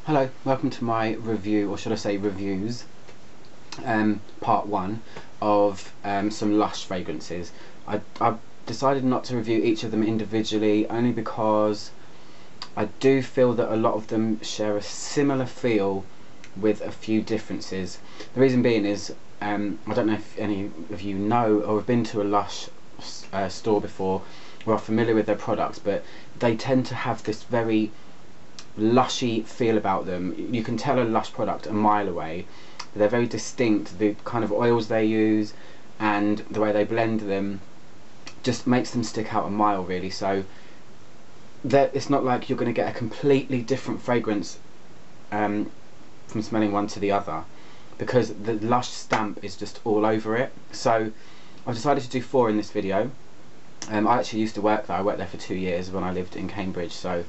Hello, welcome to my review, or should I say reviews, part one of some Lush fragrances. I've decided not to review each of them individually, only because I do feel that a lot of them share a similar feel with a few differences. The reason being is, I don't know if any of you know or have been to a Lush store before or are familiar with their products, but they tend to have this very lushy feel about them. You can tell a Lush product a mile away. They're very distinct. The kind of oils they use and the way they blend them just makes them stick out a mile, really. So it's not like you're going to get a completely different fragrance from smelling one to the other, because the Lush stamp is just all over it. So I've decided to do 4 in this video. I actually used to work there. I worked there for 2 years when I lived in Cambridge, so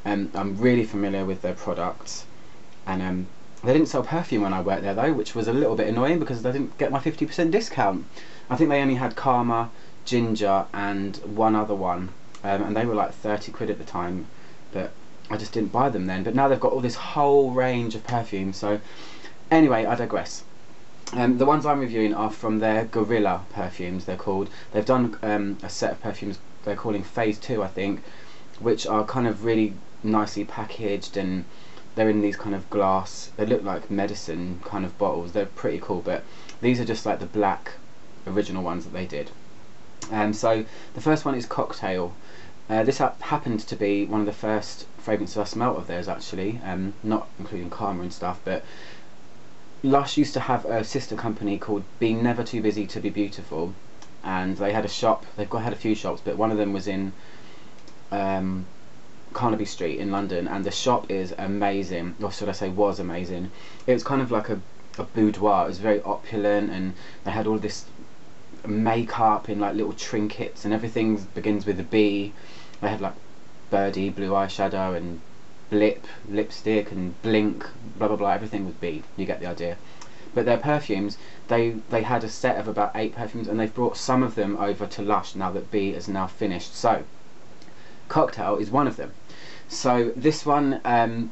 I'm really familiar with their products. And they didn't sell perfume when I worked there though, which was a little bit annoying because I didn't get my 50% discount. I think they only had Karma, Ginger and one other one, and they were like 30 quid at the time, but I just didn't buy them then. But now they've got all this whole range of perfumes. So anyway, I digress. The ones I'm reviewing are from their Gorilla perfumes, they're called. They've done a set of perfumes they're calling Phase 2, I think, which are kind of really nicely packaged, and they're in these kind of glass, they look like medicine kind of bottles. They're pretty cool, but these are just like the black original ones that they did. So the first one is Cocktail. This happened to be one of the first fragrances I smelt of theirs, actually, not including Karma and stuff, but Lush used to have a sister company called Be Never Too Busy to Be Beautiful, and they had a shop. Had a few shops, but one of them was in Carnaby Street in London, and the shop is amazing, or should I say was amazing. It was kind of like a boudoir. It was very opulent, and they had all this makeup in like little trinkets, and everything begins with a B. They had like birdie blue eyeshadow and blip lipstick and blink, blah blah blah. Everything was B. You get the idea. But their perfumes, they had a set of about 8 perfumes, and they've brought some of them over to Lush now that B is now finished. So Cocktail is one of them. So this one,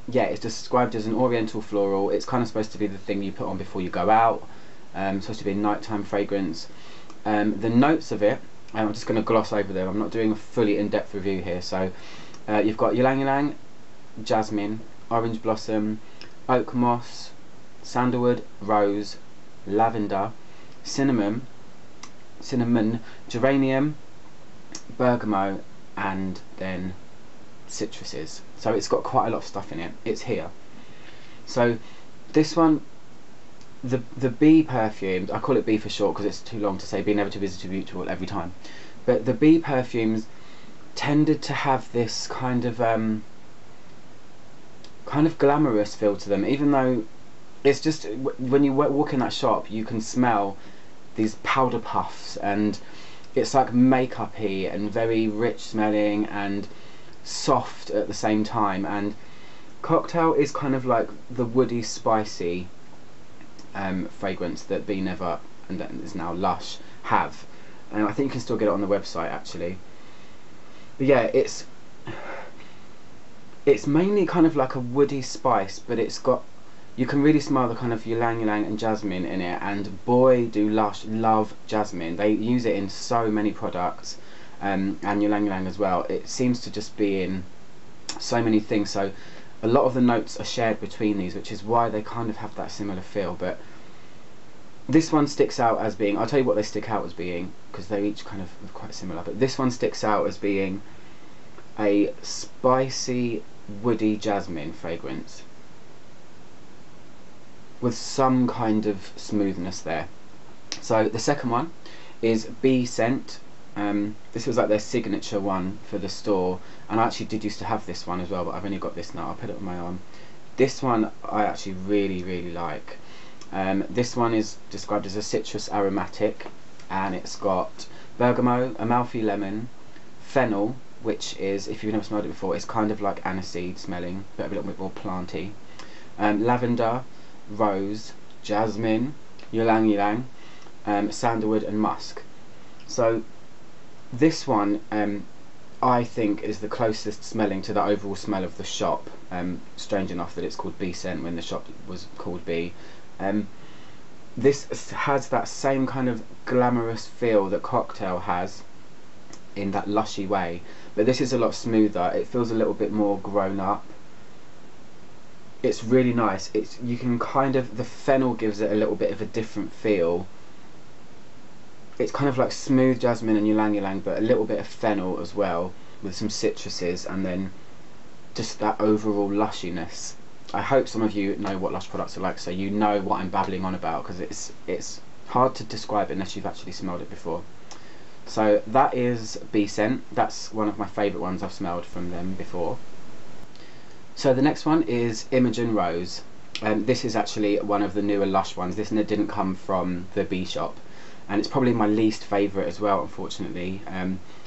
yeah, it's described as an oriental floral. It's kind of supposed to be the thing you put on before you go out. Supposed to be a nighttime fragrance. The notes of it, I'm just going to gloss over them. I'm not doing a fully in-depth review here. So you've got ylang ylang, jasmine, orange blossom, oak moss, sandalwood, rose, lavender, cinnamon, geranium, bergamot, and then citruses. So it's got quite a lot of stuff in it. It's here. So this one, the B perfumes, I call it B for short because it's too long to say Be Never Too Busy to Be Beautiful every time, but the B perfumes tended to have this kind of glamorous feel to them, even though it's just, when you walk in that shop you can smell these powder puffs, and it's like makeup-y and very rich smelling and soft at the same time. And Cocktail is kind of like the woody, spicy fragrance that Be Never, and that is now Lush, have. And I think you can still get it on the website actually. But yeah, it's mainly kind of like a woody spice, but it's got, you can really smell the kind of ylang ylang and jasmine in it, and boy do Lush love jasmine. They use it in so many products, and ylang ylang as well. It seems to just be in so many things, so a lot of the notes are shared between these, which is why they kind of have that similar feel. But this one sticks out as being, I'll tell you what they stick out as being, because they're each kind of quite similar, but this one sticks out as being a spicy woody jasmine fragrance with some kind of smoothness there. So the second one is Bee Scent. This was like their signature one for the store, and I actually did used to have this one as well, but I've only got this now. I'll put it on my arm. This one I actually really like. This one is described as a citrus aromatic, and it's got bergamot, Amalfi lemon, fennel, which is, if you've never smelled it before, it's kind of like aniseed smelling, but a little bit more planty, lavender, rose, jasmine, ylang ylang, sandalwood and musk. So this one, I think is the closest smelling to the overall smell of the shop. Strange enough that it's called B Scent when the shop was called B. This has that same kind of glamorous feel that Cocktail has, in that lushy way, but this is a lot smoother. It feels a little bit more grown up. It's really nice. You can kind of, the fennel gives it a little bit of a different feel. It's kind of like smooth jasmine and ylang ylang, but a little bit of fennel as well, with some citruses, and then just that overall lushiness. I hope some of you know what Lush products are like, so you know what I'm babbling on about, because it's hard to describe it unless you've actually smelled it before. So that is B Scent. That's one of my favourite ones I've smelled from them before. So the next one is Imogen Rose. This is actually one of the newer Lush ones. This didn't come from the B shop, and it's probably my least favourite as well, unfortunately.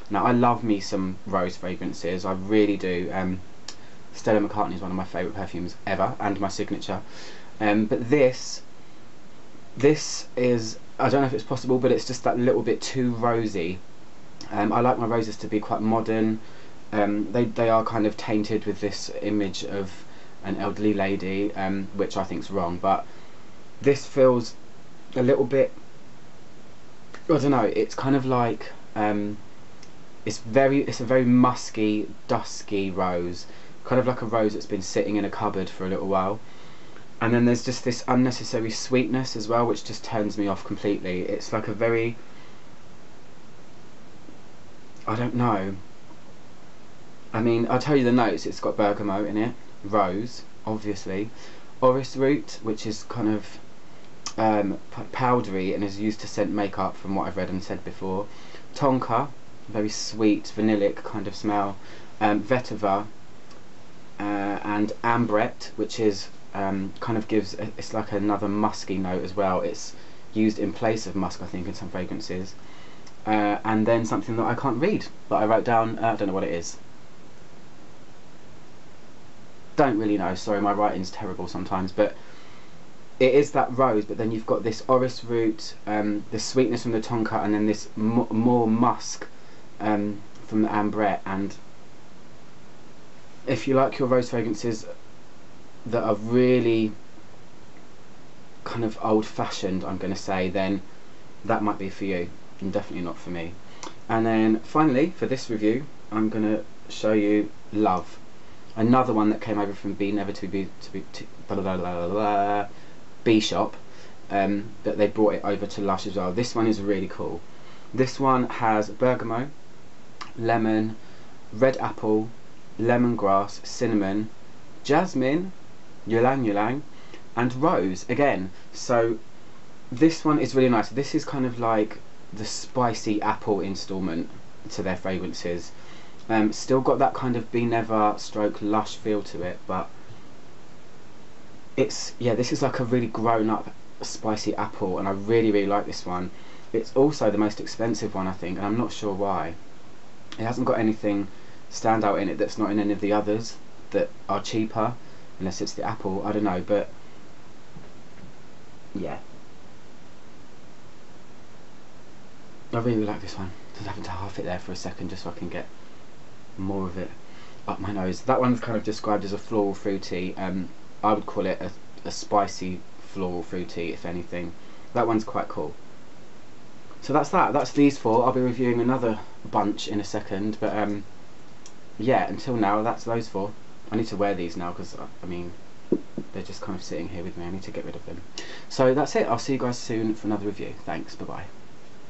Now I love me some rose fragrances, I really do. Stella McCartney is one of my favourite perfumes ever, and my signature. But this is, I don't know if it's possible, but it's just that little bit too rosy. I like my roses to be quite modern. They are kind of tainted with this image of an elderly lady, which I think's wrong, but this feels a little bit, I don't know, it's kind of like, it's a very musky, dusky rose, kind of like a rose that's been sitting in a cupboard for a little while. And then there's just this unnecessary sweetness as well, which just turns me off completely. It's like a very, I don't know, I mean, I'll tell you the notes. It's got bergamot in it, rose, obviously, orris root, which is kind of powdery and is used to scent makeup from what I've read and said before, tonka, very sweet, vanillic kind of smell, vetiver, and ambret, which is kind of gives, it's like another musky note as well. It's used in place of musk, I think, in some fragrances. And then something that I can't read, but I wrote down, I don't know what it is. Don't really know, sorry, my writing's terrible sometimes, but it is that rose, but then you've got this orris root, the sweetness from the tonka, and then this more musk from the ambret. And if you like your rose fragrances that are really kind of old-fashioned, I'm going to say, then that might be for you, and definitely not for me. And then finally, for this review, I'm going to show you Love, another one that came over from B shop, but they brought it over to Lush as well. This one is really cool. This one has bergamot, lemon, red apple, lemongrass, cinnamon, jasmine, ylang ylang, and rose again. So this one is really nice. This is kind of like the spicy apple installment to their fragrances. Still got that kind of Be Never stroke Lush feel to it, but it's, yeah, this is like a really grown up spicy apple, and I really, really like this one. It's also the most expensive one, I think, and I'm not sure why. It hasn't got anything stand out in it that's not in any of the others that are cheaper, unless it's the apple, I don't know, but yeah, I really like this one. Just having to half it there for a second just so I can get more of it up my nose. That one's kind of described as a floral fruity. I would call it a spicy floral fruity, if anything. That one's quite cool. So that's these four. I'll be reviewing another bunch in a second, but yeah, until now, that's those four. I need to wear these now because, I mean, they're just kind of sitting here with me. I need to get rid of them. So that's it. I'll see you guys soon for another review. Thanks. Bye-bye.